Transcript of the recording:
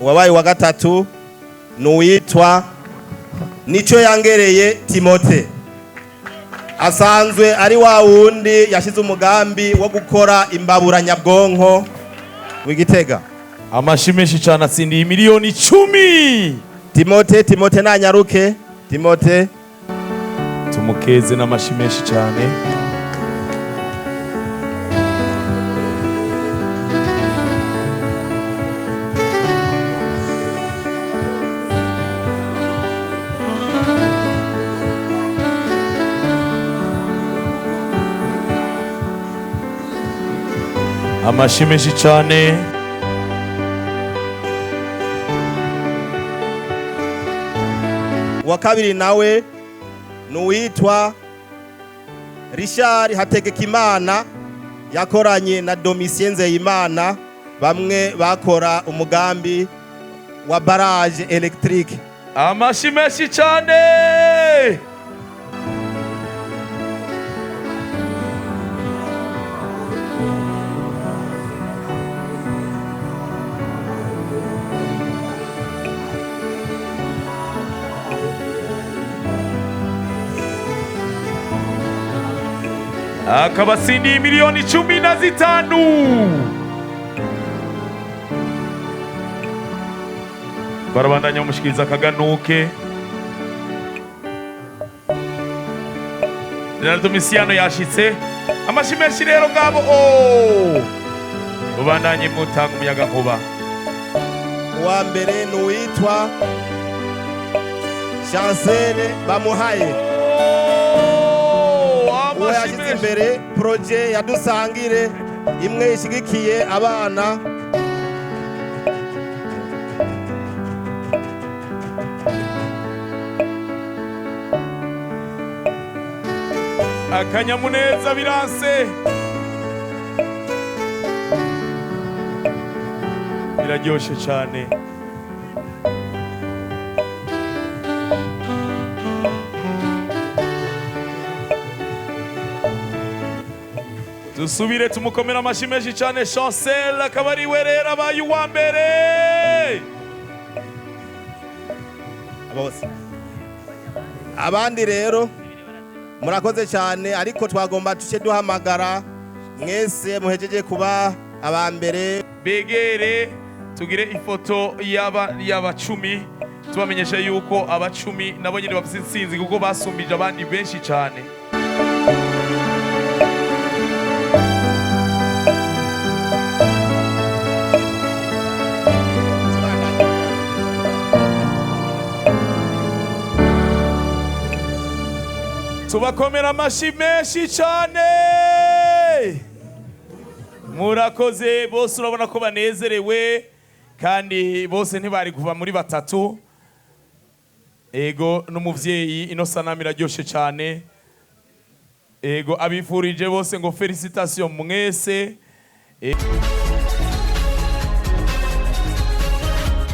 Uwabaye wa gatatu nuwitwa Nico Yangereye Timote. Asanzwe ari wa wundi yashize umugambi wo gukora imbabura nyabwonko w'Igitega. Amashimeshi cyane atsindiye miliyoni 10. Timote nanyaruke. Timote tumukeze n'amashimeshi cyane. Amashimeshi cyane. Wa kabiri nawe nuwitwa Richard Hategekimana yakoranye na Domitien Nzeyimana, bamwe bakora umugambi wa barrage electrique. Amashimeshi cyane. Akabasindi miliyoni 15. Barabandanya umushikiriza akaganuke. Leonardo Misiano yashitse. Amashimeshi rero ngabo ubandanye mutanga umuyaga nkuba. Uwa mbere nuwitwa Chancel Bamuhaye. Uwa yashyize imbere projet yadusangire imwe ishigikiye abana. Akanyamuneza biranse. Biraryoshe cyane. Dusubire tumukomera amashimeshi cyane. Chancel akabari werera abaye uwa mbere. Abandi rero murakoze cyane, ariko twagomba tuce duhamagara mwese muhejeje kuba abambere begere tugire ifoto yaba 10 tubamenyesha yuko aba 10 nabo nyine bafite insinzi kuko basumbije abandi benshi cyane. Tubakomera amashimeshi cyane. Murakoze bose, urabona ko banezerewe kandi bose ntibari kuva muri batatu. Ego n'umuvyeyi ino sanamu iraryoshe cyane. Ego abifurije bose ngo felicitation mwese.